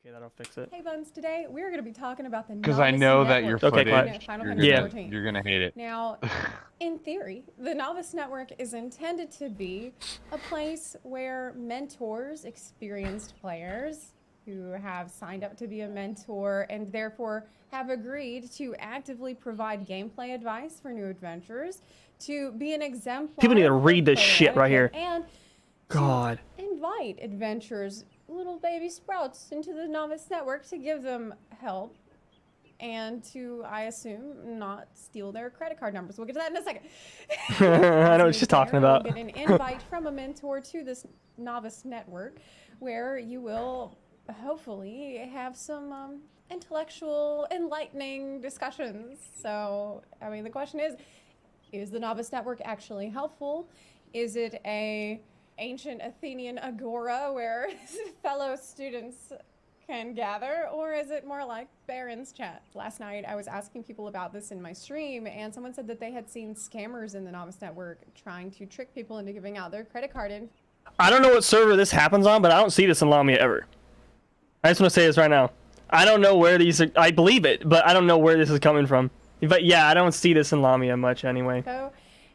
Okay, that'll fix it. Hey Buns, today we're going to be talking about the Because I know that your footage, you're gonna hate it. Now, in theory, the Novice Network is intended to be a place where mentors, experienced players who have signed up to be a mentor and therefore have agreed to actively provide gameplay advice for new adventurers, to be an exemplar. People need to read this shit right here. And God. invite adventurers, little baby sprouts, into the Novice Network to give them help and to, I assume, not steal their credit card numbers. We'll get to that in a second. I know what she's talking about. Get an invite from a mentor to this Novice Network where you will hopefully have some intellectual, enlightening discussions. So, I mean, the question is the Novice Network actually helpful? Is it a ancient Athenian agora where fellow students can gather, or is it more like Baron's chat? Last night I was asking people about this in my stream, and someone said that they had seen scammers in the Novice Network trying to trick people into giving out their credit card info. I don't know what server this happens on, but I don't see this in Lamia ever. I just want to say this right now. I don't know where these are, I believe it, but I don't know where this is coming from. But yeah, I don't see this in Lamia much anyway.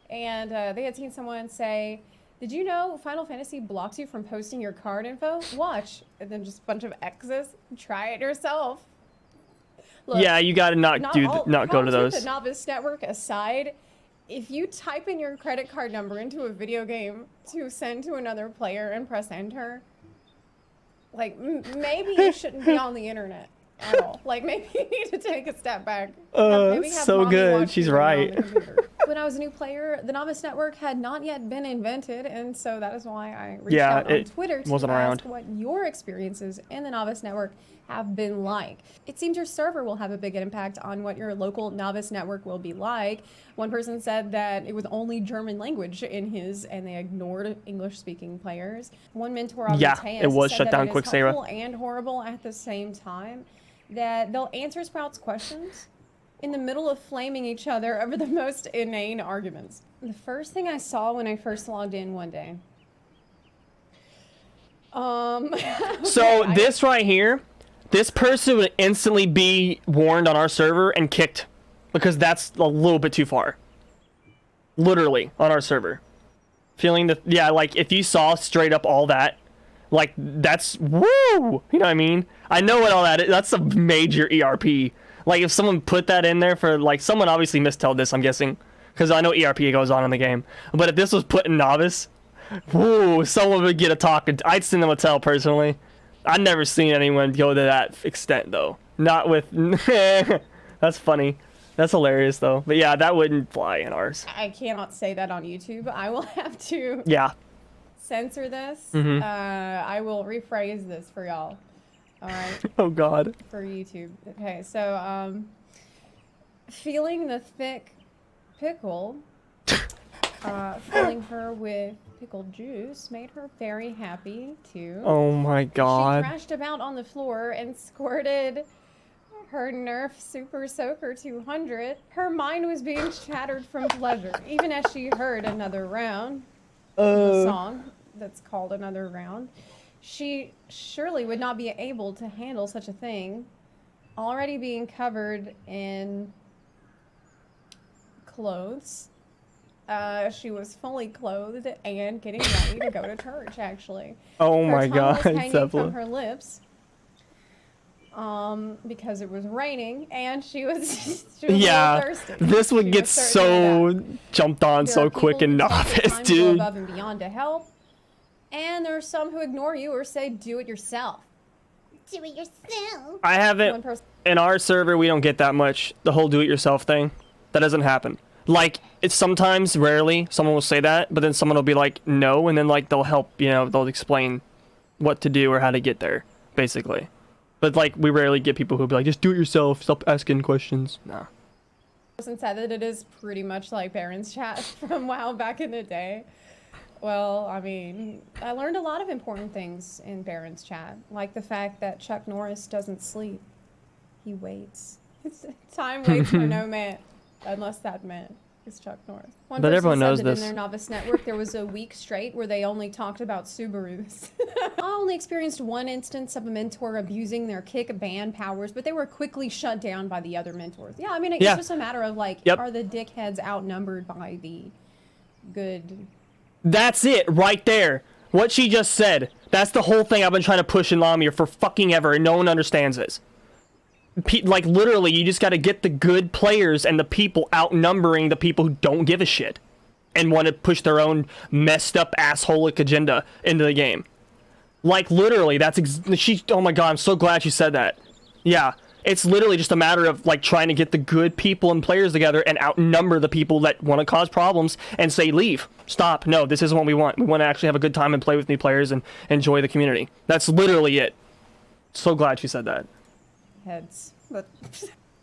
And they had seen someone say, "Did you know Final Fantasy blocks you from posting your card info? Watch." And then just a bunch of X's. Try it yourself. Look, yeah, you gotta not go to those. The Novice Network aside, if you type in your credit card number into a video game to send to another player and press enter, like maybe you shouldn't be on the internet at all. Like maybe you need to take a step back. Maybe have so mommy good. watch She's you on right. the computer. When I was a new player, the Novice Network had not yet been invented, and so that is why I reached out on Twitter to ask what your experiences in the Novice Network have been like. It seems your server will have a big impact on what your local Novice Network will be like. One person said that it was only German language in his, and they ignored English-speaking players. One mentor, it was shut down quick, Sarah. Helpful and horrible at the same time. That they'll answer Sprout's questions in the middle of flaming each other over the most inane arguments. The first thing I saw when I first logged in one day. So this right here, this person would instantly be warned on our server and kicked because that's a little bit too far. Literally on our server. Feeling that, yeah, like if you saw straight up all that, like that's woo, you know what I mean? I know what all that is. That's a major ERP. Like if someone put that in there for, like, someone obviously mistold this, I'm guessing, because I know ERP goes on in the game. But if this was put in Novice, woo, someone would get a talk. I'd send them a tell personally. I've never seen anyone go to that extent though. Not with. That's funny. That's hilarious though. But yeah, that wouldn't fly in ours. I cannot say that on YouTube. I will have to. Yeah. Censor this. I will rephrase this for y'all. All right. Oh God. For YouTube. Okay, so feeling the thick pickle, filling her with pickled juice made her very happy too. Oh my God. She thrashed about on the floor and squirted her Nerf Super Soaker 200. Her mind was being shattered from pleasure, even as she heard another round. The song that's called Another Round. She surely would not be able to handle such a thing, already being covered in clothes. She was fully clothed and getting ready to go to church, actually. Oh my God, her tongue was hanging Zepla. from her lips. Because it was raining, and she was a little thirsty. This would get so jumped on so quick in Novice, dude. Above and beyond to help. And there are some who ignore you or say, do it yourself. Do it yourself. I haven't, in our server, we don't get that much, the whole do-it-yourself thing. That doesn't happen. Like, it's sometimes, rarely, someone will say that, but then someone will be like, no, and then, like, they'll help, you know, they'll explain what to do or how to get there, basically. But, like, we rarely get people who'll be like, just do it yourself, stop asking questions. Nah. Person said that it is pretty much like Baron's chat from WoW back in the day. Well, I mean, I learned a lot of important things in Baron's chat, like the fact that Chuck Norris doesn't sleep. He waits. Time waits for no man, unless that man. Is Chuck Norris. One But person everyone said knows that this. in their Novice Network, there was a week straight where they only talked about Subarus. I only experienced one instance of a mentor abusing their kick ban powers, but they were quickly shut down by the other mentors. Yeah, I mean, it's just a matter of, like, are the dickheads outnumbered by the good? That's it, right there. What she just said. That's the whole thing I've been trying to push in Lamia for fucking ever, and no one understands this. Like, literally, you just gotta get the good players and the people outnumbering the people who don't give a shit and want to push their own messed up assholic agenda into the game. Like, literally, that's oh my god, I'm so glad she said that. Yeah, it's literally just a matter of, like, trying to get the good people and players together and outnumber the people that want to cause problems and say, leave, stop, no, this isn't what we want. We want to actually have a good time and play with new players and enjoy the community. That's literally it. So glad she said that. Heads. But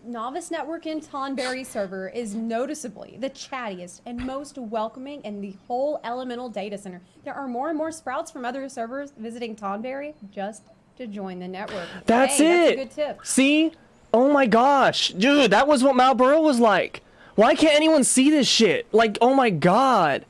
Novice Network in Tonberry server is noticeably the chattiest and most welcoming in the whole Elemental data center. There are more and more sprouts from other servers visiting Tonberry just to join the network. That's it. That's a good tip. See? Oh my gosh. Dude, that was what Malboro was like. Why can't anyone see this shit? Like, oh my god.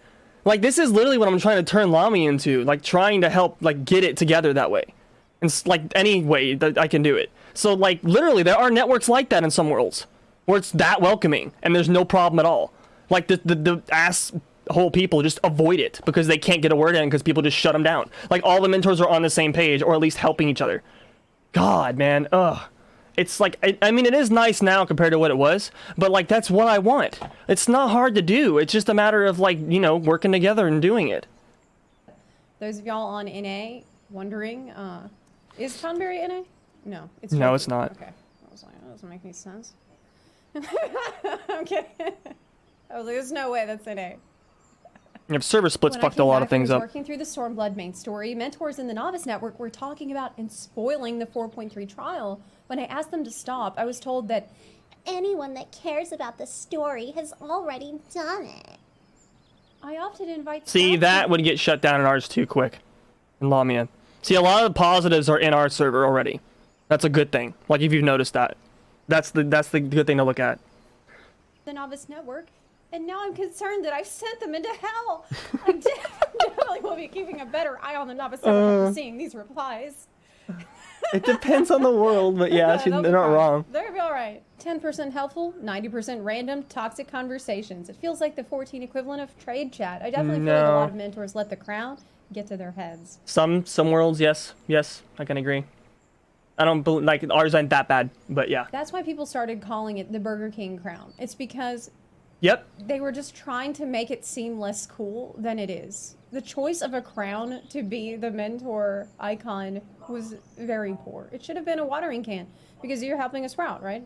Like, this is literally what I'm trying to turn Lami into. Like, trying to help, like, get it together that way. And, like, any way that I can do it. So, like, literally, there are networks like that in some worlds. Where it's that welcoming, and there's no problem at all. Like, the asshole people just avoid it, because they can't get a word in, because people just shut them down. Like, all the mentors are on the same page, or at least helping each other. God, man, ugh. It's like, I mean, it is nice now compared to what it was, but, like, that's what I want. It's not hard to do. It's just a matter of, like, you know, working together and doing it. Those of y'all on NA wondering, is Tonberry NA? No, it's no, it's not. Okay, I was like, that doesn't make any sense. Okay, I was like, there's no way that's NA. If server splits When fucked a lot of things up. Working through the Stormblood main story, mentors in the Novice Network were talking about and spoiling the 4.3 trial. When I asked them to stop, I was told that anyone that cares about the story has already done it. I often invite. See, that would get shut down in ours too quick. In Lamia. See, a lot of the positives are in our server already. That's a good thing. Like, if you've noticed that. That's the good thing to look at. The Novice Network, and now I'm concerned that I've sent them into hell. I definitely will be keeping a better eye on the Novice Network after seeing these replies. It depends on the world, but yeah, they're not wrong. They'll be alright. 10% helpful, 90% random, toxic conversations. It feels like the 14 equivalent of trade chat. I definitely feel like a lot of mentors let the crown get to their heads. Some worlds, yes, I can agree. I don't believe, like, ours ain't that bad, but yeah. That's why people started calling it the Burger King crown. It's because they were just trying to make it seem less cool than it is. The choice of a crown to be the mentor icon was very poor. It should have been a watering can, because you're helping a sprout, right?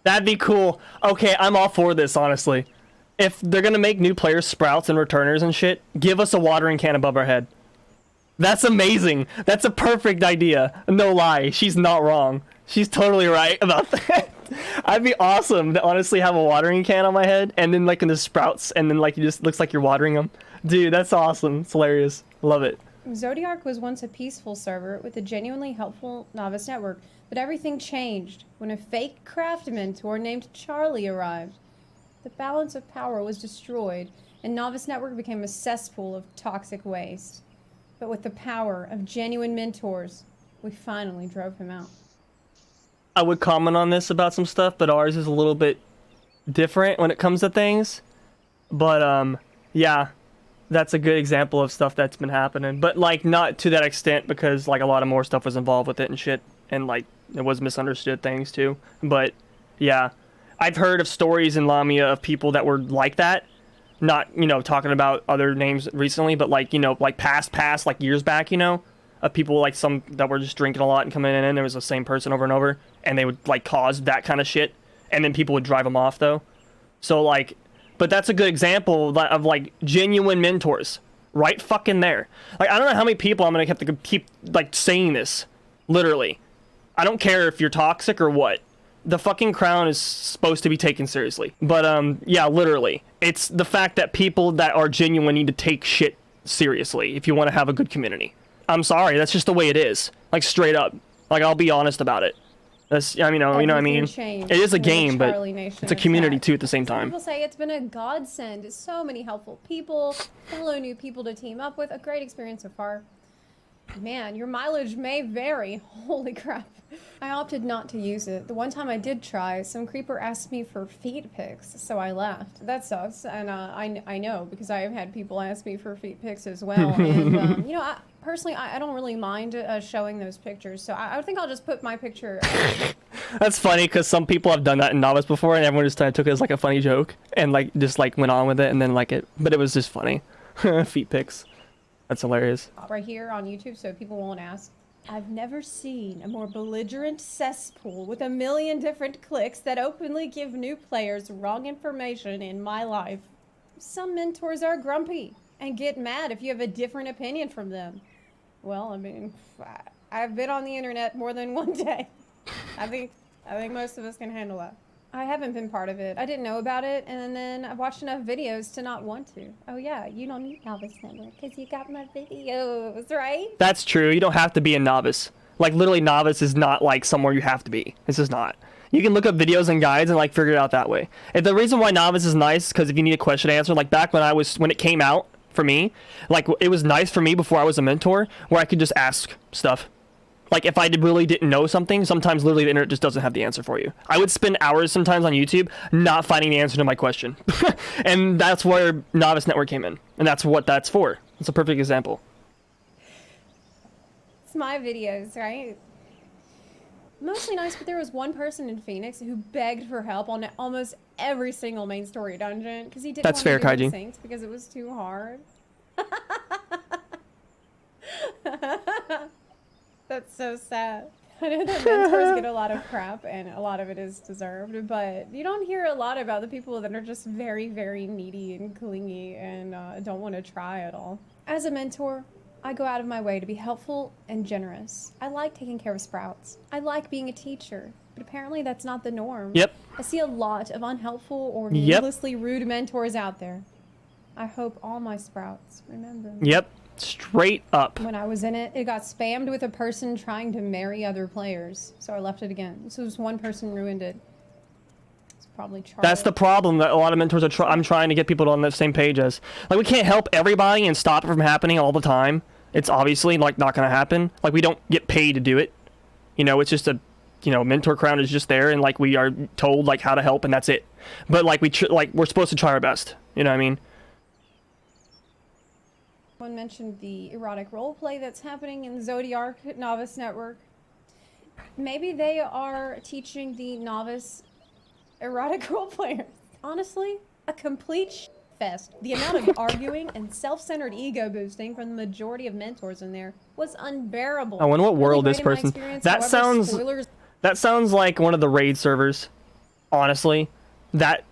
That'd be cool. Okay, I'm all for this, honestly. If they're gonna make new players sprouts and returners and shit, give us a watering can above our head. That's amazing. That's a perfect idea. No lie. She's not wrong. She's totally right about that. I'd be awesome to honestly have a watering can on my head, and then, like, in the sprouts, and then, like, it just looks like you're watering them. Dude, that's awesome. It's hilarious. Love it. Zodiac was once a peaceful server with a genuinely helpful Novice Network, but everything changed when a fake craft mentor named Charlie arrived. The balance of power was destroyed, and Novice Network became a cesspool of toxic waste. But with the power of genuine mentors, we finally drove him out. I would comment on this about some stuff, but ours is a little bit different when it comes to things. But, yeah, that's a good example of stuff that's been happening. But, like, not to that extent, because, like, a lot of more stuff was involved with it and shit. And, like, it was misunderstood things, too. But, yeah. I've heard of stories in Lamia of people that were like that. Not, you know, talking about other names recently, but, like, you know, like past, like, years back, you know, of people, like, some that were just drinking a lot and coming in, and there was the same person over and over, and they would, like, cause that kind of shit, and then people would drive them off, though. So, like, but that's a good example of, like, genuine mentors, right fucking there. Like, I don't know how many people I'm gonna have to keep, like, saying this, literally. I don't care if you're toxic or what. The fucking crown is supposed to be taken seriously. But, yeah, literally. It's the fact that people that are genuine need to take shit seriously if you want to have a good community. I'm sorry, that's just the way it is. Like, straight up. Like, I'll be honest about it. That's, I mean, you know what I mean? Changed It is a when the game, but Charlie Nation it's a community attacked. too at the same Some time. people say it's been a godsend. So many helpful people, fellow new people to team up with. A great experience so far. Man, your mileage may vary. Holy crap. I opted not to use it. The one time I did try, some creeper asked me for feet pics, so I left. That sucks, and I know, because I have had people ask me for feet pics as well. And, you know, personally, I don't really mind showing those pictures, so I think I'll just put my picture... That's funny, because some people have done that in Novice before, and everyone just kind of took it as like a funny joke, and like just like went on with it, and then like it, but it was just funny. Feet pics. That's hilarious. Right here on YouTube, so people won't ask. I've never seen a more belligerent cesspool with a million different clicks that openly give new players wrong information in my life. Some mentors are grumpy and get mad if you have a different opinion from them. Well, I mean, I've been on the internet more than one day. I think most of us can handle that. I haven't been part of it. I didn't know about it, and then I've watched enough videos to not want to. Oh yeah, you don't need Novice Network because you got my videos, right? That's true. You don't have to be a novice. Like, literally, novice is not like somewhere you have to be. It's just not. You can look up videos and guides and like figure it out that way. And the reason why novice is nice is because if you need a question answered, like back when it came out for me, like it was nice for me before I was a mentor, where I could just ask stuff. Like, if I really didn't know something, sometimes literally the internet just doesn't have the answer for you. I would spend hours sometimes on YouTube not finding the answer to my question. And that's where Novice Network came in. And that's what that's for. It's a perfect example. It's my videos, right? Mostly nice, but there was one person in Phoenix who begged for help on almost every single main story dungeon because he didn't That's fair, want to do Kaiji. syncs because it was too hard. That's so sad. I know that mentors get a lot of crap, and a lot of it is deserved, but you don't hear a lot about the people that are just very, very needy and clingy and don't want to try at all. As a mentor, I go out of my way to be helpful and generous. I like taking care of sprouts. I like being a teacher, but apparently that's not the norm. Yep. I see a lot of unhelpful or needlessly rude mentors out there. I hope all my sprouts remember me. Yep. Straight up. When I was in it, it got spammed with a person trying to marry other players, so I left it again. So just one person ruined it. It's probably Charlie. That's the problem that a lot of mentors are I'm trying to get people on the same page as. Like, we can't help everybody and stop it from happening all the time. It's obviously, like, not going to happen. Like, we don't get paid to do it. You know, it's just a, you know, mentor crown is just there, and, like, we are told, like, how to help, and that's it. But, like, we're supposed to try our best. You know what I mean? One mentioned the erotic roleplay that's happening in Zodiac Novice Network. Maybe they are teaching the novice erotic roleplayers. Honestly, a complete fest. The amount of arguing and self-centered ego boosting from the majority of mentors in there was unbearable. I wonder what world this Really great in my person... experience. That However, sounds... spoilers... That sounds like one of the raid servers. Honestly. That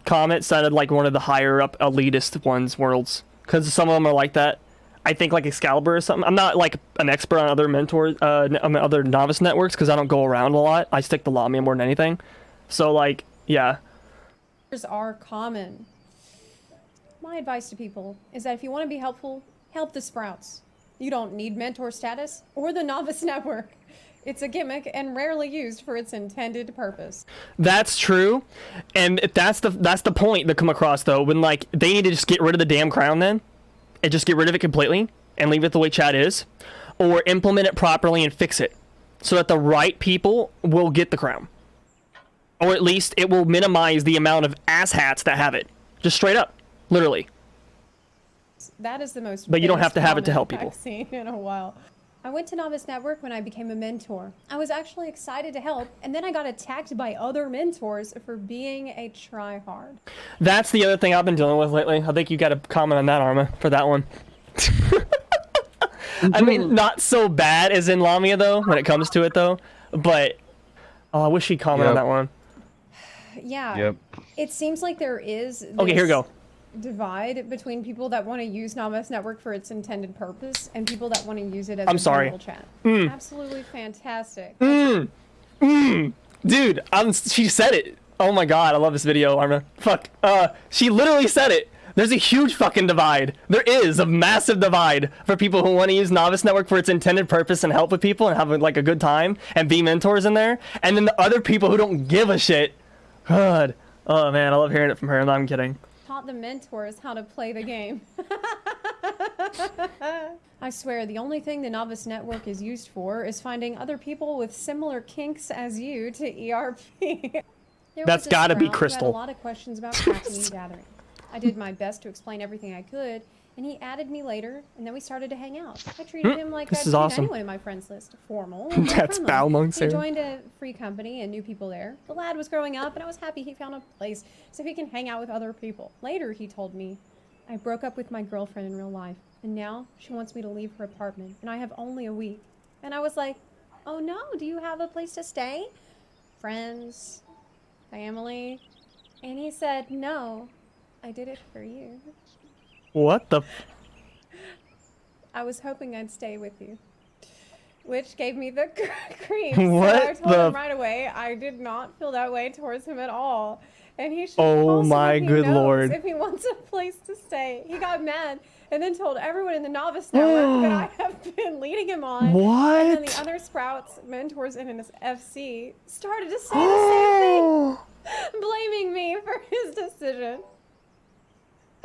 comment sounded like one of the higher up elitist worlds. Because some of them are like that. I think like Excalibur or something. I'm not like an expert on other other novice networks because I don't go around a lot. I stick to Lamia more than anything. So like, yeah. Are common. My advice to people is that if you want to be helpful, help the sprouts. You don't need mentor status or the Novice Network. It's a gimmick and rarely used for its intended purpose. That's true, and that's the point to come across though. When like they need to just get rid of the damn crown then, and just get rid of it completely and leave it the way chat is, or implement it properly and fix it, so that the right people will get the crown, or at least it will minimize the amount of asshats that have it. Just straight up, literally. That is the most. But you don't have to have it to help people. I've seen in a while. I went to Novice Network when I became a mentor. I was actually excited to help, and then I got attacked by other mentors for being a tryhard. That's the other thing I've been dealing with lately. I think you got a comment on that, Arma, for that one. I mean, not so bad as in Lamia, though, when it comes to it, though. But, I wish she'd comment on that one. Yeah. Yep. It seems like there is Okay, here we go. Divide between people that want to use Novice Network for its intended purpose and people that want to use it as I'm a sorry. general chat. Mm. Absolutely fantastic. Dude, she said it. Oh my god, I love this video, Arma. Fuck. She literally said it. There's a huge fucking divide. There is a massive divide for people who want to use Novice Network for its intended purpose and help with people and have like a good time and be mentors in there. And then the other people who don't give a shit. God. Oh man, I love hearing it from her. I'm kidding. Taught the mentors how to play the game. I swear, the only thing the Novice Network is used for is finding other people with similar kinks as you to ERP. That's gotta be Crystal. I had a lot of questions about crafting and gathering. I did my best to explain everything I could, and he added me later, and then we started to hang out. I treated him like I'd treat anyone in my friends list. Formal. That's foul amongst He joined a free company and knew people there. The lad was growing up, and I was happy he found a place so he can hang out with other people. Later, he told me, I broke up with my girlfriend in real life, and now she wants me to leave her apartment, and I have only a week. And I was like, oh no, do you have a place to stay? Friends? Family? And he said, no, I did it for you. What the? I was hoping I'd stay with you. Which gave me the creeps. What So I told him right away I did not feel that way towards him at all. And he should Oh call my someone he good knows lord. if he wants a place to stay. He got mad and then told everyone in the Novice Network that I have been leading him on. What? And then the other sprouts, mentors in his FC, started to say the same thing, blaming me for his decision.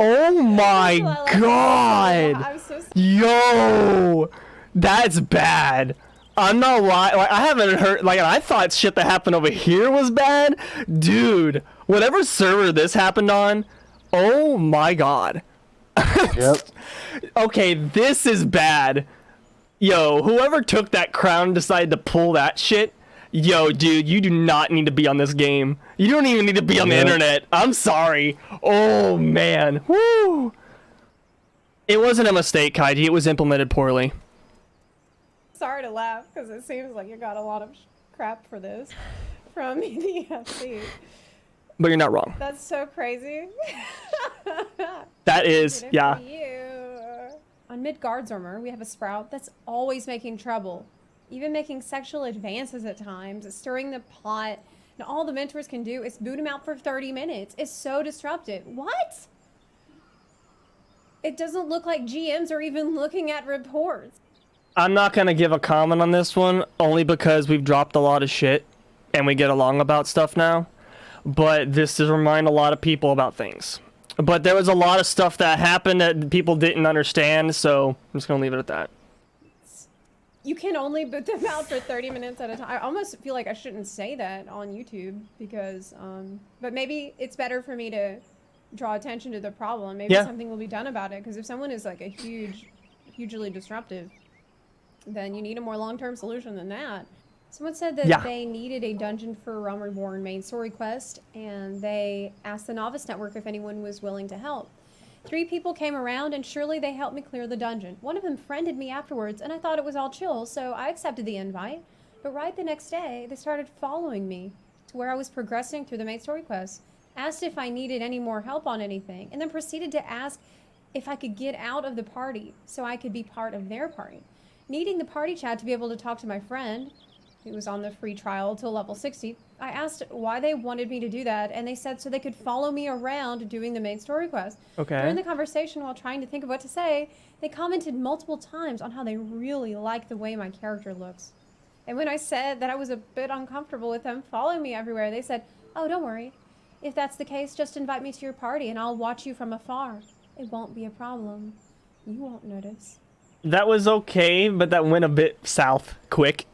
Oh my god! I'm so Yo! That's bad. I'm not lying. Like, I haven't heard. Like, I thought shit that happened over here was bad. Dude, whatever server this happened on, oh my god. Yep. Okay, this is bad. Yo, whoever took that crown and decided to pull that shit, yo, dude, you do not need to be on this game. You don't even need to be on the internet. I'm sorry. Oh, man. Woo. It wasn't a mistake, Kaiji. It was implemented poorly. Sorry to laugh, because it seems like you got a lot of crap for this from the FC. But you're not wrong. That's so crazy. That is, yeah. On Midgard's armor, we have a sprout that's always making trouble. Even making sexual advances at times, stirring the pot. And all the mentors can do is boot him out for 30 minutes. It's so disruptive. What? It doesn't look like GMs are even looking at reports. I'm not going to give a comment on this one, only because we've dropped a lot of shit and we get along about stuff now. But this does remind a lot of people about things. But there was a lot of stuff that happened that people didn't understand, so I'm just going to leave it at that. You can only boot them out for 30 minutes at a time. I almost feel like I shouldn't say that on YouTube because, but maybe it's better for me to draw attention to the problem. Maybe something will be done about it, because if someone is like a hugely disruptive, then you need a more long-term solution than that. Someone said that they needed a Dungeon for Realm Reborn main story quest, and they asked the Novice Network if anyone was willing to help. 3 people came around, and surely they helped me clear the dungeon. One of them friended me afterwards, and I thought it was all chill, so I accepted the invite. But right the next day, they started following me to where I was progressing through the main story quest, asked if I needed any more help on anything, and then proceeded to ask if I could get out of the party so I could be part of their party. Needing the party chat to be able to talk to my friend, who was on the free trial till level 60, I asked why they wanted me to do that, and they said so they could follow me around doing the main story quest. Okay. During the conversation, while trying to think of what to say, they commented multiple times on how they really like the way my character looks. And when I said that I was a bit uncomfortable with them following me everywhere, they said, oh, don't worry. If that's the case, just invite me to your party and I'll watch you from afar. It won't be a problem. You won't notice. That was okay, but that went a bit south quick.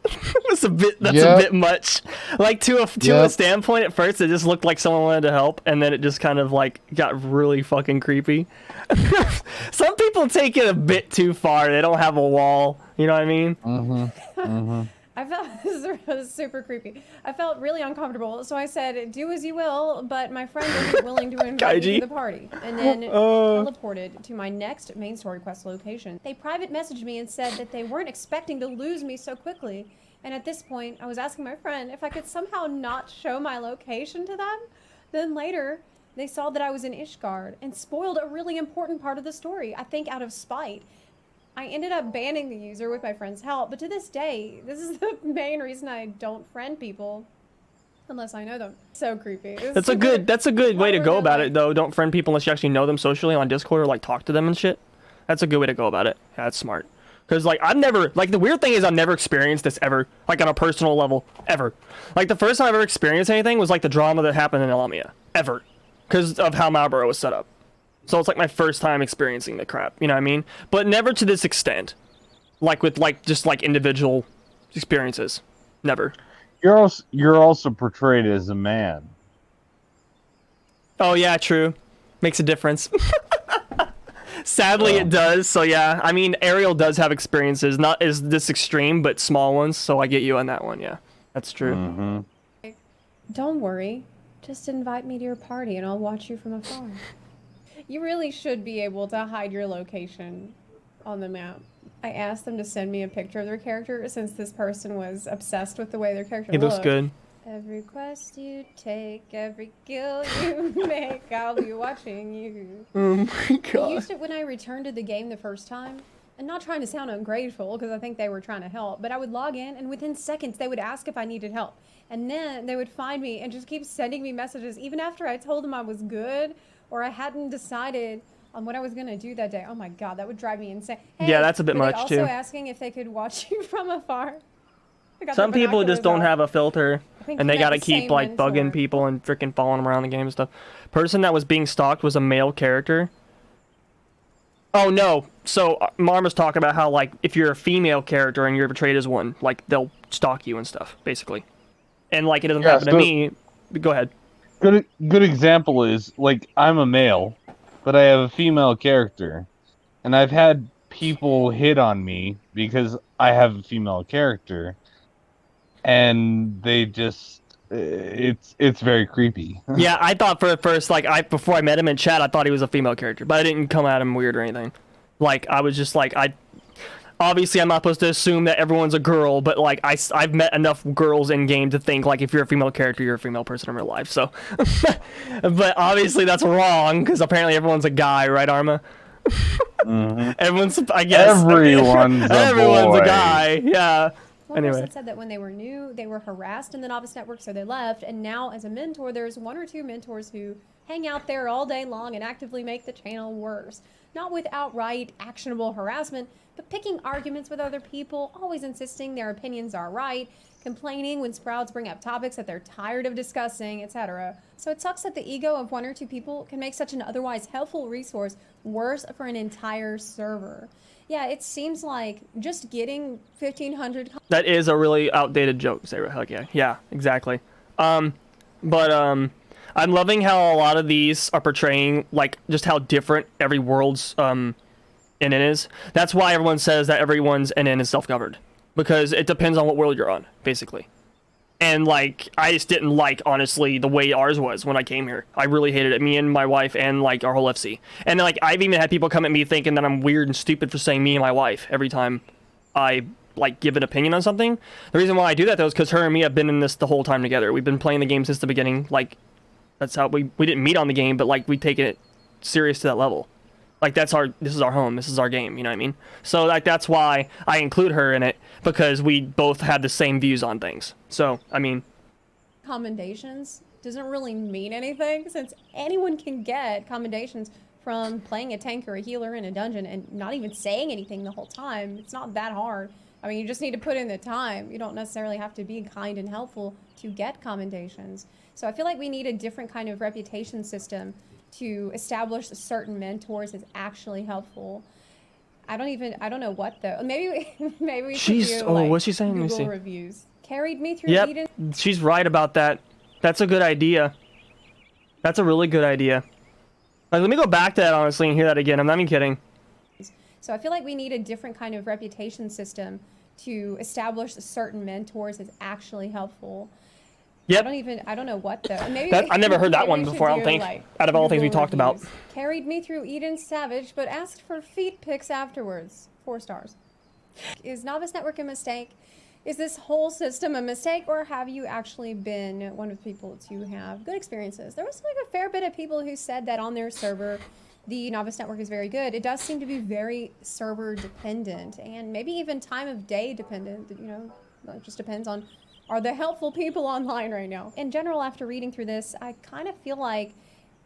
That's a bit much. Like to a standpoint at first, it just looked like someone wanted to help, and then it just kind of like got really fucking creepy. Some people take it a bit too far. They don't have a wall. You know what I mean? Mm-hmm. Mm-hmm. I felt this was super creepy. I felt really uncomfortable, so I said, do as you will, but my friend wasn't willing to invite me to the party. And then teleported to my next main story quest location. They private messaged me and said that they weren't expecting to lose me so quickly. And at this point, I was asking my friend if I could somehow not show my location to them. Then later, they saw that I was in Ishgard and spoiled a really important part of the story, I think out of spite. I ended up banning the user with my friend's help, but to this day, this is the main reason I don't friend people. unless I know them. So creepy. That's a good way to go about it though. Don't friend people unless you actually know them socially on Discord or like talk to them and shit. That's a good way to go about it. Yeah, that's smart. Cause like I've never, like the weird thing is I've never experienced this ever, like on a personal level, ever. Like the first time I ever experienced anything was like the drama that happened in Lamia, ever. Cause of how Marlboro was set up. So it's like my first time experiencing the crap, you know what I mean? But never to this extent. Like with like, just like individual experiences. Never. You're also portrayed as a man. Oh yeah, true. Makes a difference. Sadly, it does. So yeah, I mean, Ariel does have experiences, not as this extreme, but small ones. So I get you on that one. Yeah, that's true. Mm-hmm. Don't worry. Just invite me to your party and I'll watch you from afar. You really should be able to hide your location on the map. I asked them to send me a picture of their character since this person was obsessed with the way their character looked. He looks good. Every quest you take, every kill you make, I'll be watching you. Oh my god. I used it when I returned to the game the first time. And not trying to sound ungrateful, because I think they were trying to help, but I would log in, and within seconds, they would ask if I needed help. And then they would find me and just keep sending me messages, even after I told them I was good, or I hadn't decided on what I was going to do that day. Oh my god, that would drive me insane. Hey, yeah, that's a bit much, also too. Also asking if they could watch you from afar. Some people just don't have a filter, and they gotta keep like bugging people and freaking following them around the game and stuff. Person that was being stalked was a male character. Oh no, so Marm was talking about how like if you're a female character and you're portrayed as one, like they'll stalk you and stuff, basically. And like it doesn't happen to me. Go ahead. Good example is like I'm a male, but I have a female character, and I've had people hit on me because I have a female character. And they just, it's very creepy. Yeah, I thought for first, like, before I met him in chat, I thought he was a female character, but I didn't come at him weird or anything. Like, I was just like, obviously I'm not supposed to assume that everyone's a girl, but like, I've met enough girls in game to think like, if you're a female character, you're a female person in real life, so. But obviously that's wrong, because apparently everyone's a guy, right, Arma? Mm-hmm. Everyone's, I guess. Everyone's a guy, yeah. One person said that when they were new, they were harassed in the Novice Network, so they left. And now, as a mentor, there's one or two mentors who hang out there all day long and actively make the channel worse. Not with outright actionable harassment, but picking arguments with other people, always insisting their opinions are right, complaining when Sprouts bring up topics that they're tired of discussing, etc. So it sucks that the ego of one or two people can make such an otherwise helpful resource worse for an entire server. Yeah, it seems like just getting 1,500... That is a really outdated joke, Sarah. Heck yeah. Yeah, exactly. I'm loving how a lot of these are portraying, like, just how different every world's NN is. That's why everyone says that everyone's NN is self-governed. Because it depends on what world you're on, basically. And, like, I just didn't like, honestly, the way ours was when I came here. I really hated it. Me and my wife and, like, our whole FC. And, like, I've even had people come at me thinking that I'm weird and stupid for saying me and my wife every time I, like, give an opinion on something. The reason why I do that, though, is because her and me have been in this the whole time together. We've been playing the game since the beginning. Like, that's how we didn't meet on the game, but, like, we take it serious to that level. Like, this is our home, this is our game, you know what I mean? So, like, that's why I include her in it, because we both have the same views on things. So, I mean... Commendations doesn't really mean anything, since anyone can get commendations from playing a tank or a healer in a dungeon and not even saying anything the whole time. It's not that hard. I mean, you just need to put in the time. You don't necessarily have to be kind and helpful to get commendations. So I feel like we need a different kind of reputation system to establish certain mentors is actually helpful. I don't know what though. Maybe we should do like what's she saying? Google reviews. Carried me through Eden. She's right about that. That's a good idea. That's a really good idea. Like, let me go back to that honestly and hear that again. I'm not even kidding. So I feel like we need a different kind of reputation system to establish certain mentors is actually helpful. Yep. I don't know what though. I've never heard that one before, I don't think, like, out of all the things we talked about. Carried me through Eden Savage, but asked for feet pics afterwards. 4 stars. Is Novice Network a mistake? Is this whole system a mistake, or have you actually been one of the people to have good experiences? There was like a fair bit of people who said that on their server, the Novice Network is very good. It does seem to be very server dependent, and maybe even time of day dependent. You know, it just depends on are the helpful people online right now. In general, after reading through this, I kind of feel like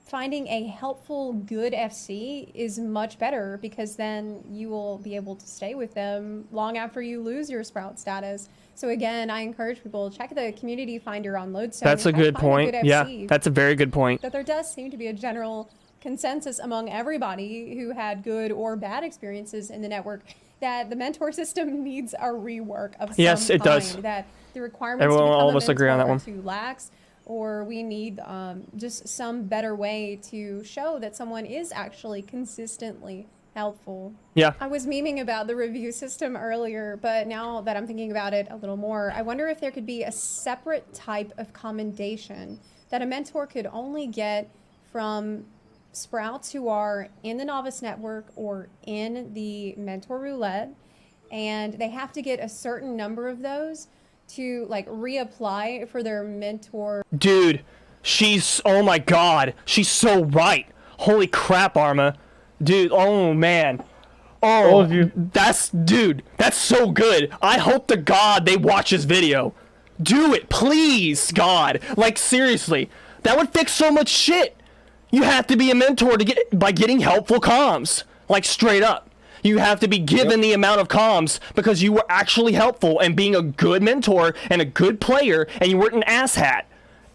finding a helpful, good FC is much better, because then you will be able to stay with them long after you lose your Sprout status. So again, I encourage people to check the community finder on Lodestone. That's a good point. Yeah, that's a very good point. That there does seem to be a general consensus among everybody who had good or bad experiences in the network that the mentor system needs a rework of some yes, it does. That the requirements Everyone, to become all a of us agree on that mentor one. are too lax, or we need just some better way to show that someone is actually consistently helpful. Yeah. I was memeing about the review system earlier, but now that I'm thinking about it a little more, I wonder if there could be a separate type of commendation that a mentor could only get from sprouts who are in the Novice Network or in the Mentor Roulette, and they have to get a certain number of those to like reapply for their mentor. Dude, she's, oh my god, she's so right. Holy crap, Arma. Dude, oh man. Oh, All of you. Dude, that's so good. I hope to God they watch this video. Do it, please, God. Like, seriously, that would fix so much shit. You have to be a mentor to get by getting helpful comms. Like, straight up. You have to be given the amount of comms because you were actually helpful and being a good mentor and a good player, and you weren't an asshat.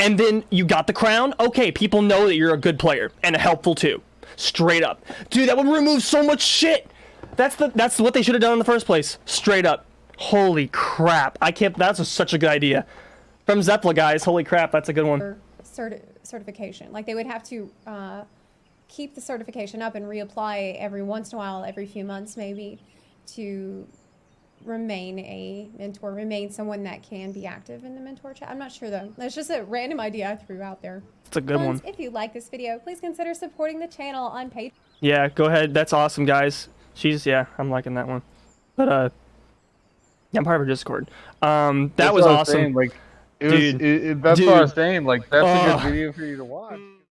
And then you got the crown. Okay, people know that you're a good player and helpful too. Straight up. Dude, that would remove so much shit. That's what they should have done in the first place. Straight up. Holy crap. That's such a good idea. From Zepla, guys. Holy crap, that's a good one. Certification. Like, they would have to keep the certification up and reapply every once in a while, every few months maybe, to remain a mentor, remain someone that can be active in the mentor chat. I'm not sure though. That's just a random idea I threw out there. It's a good one. If you like this video, please consider supporting the channel on Patreon. Yeah, go ahead. That's awesome, guys. I'm liking that one. But yeah, I'm part of her Discord. That was awesome. Saying, like, Dude, that's dude. what I was saying. Like, that's a good video for you to watch.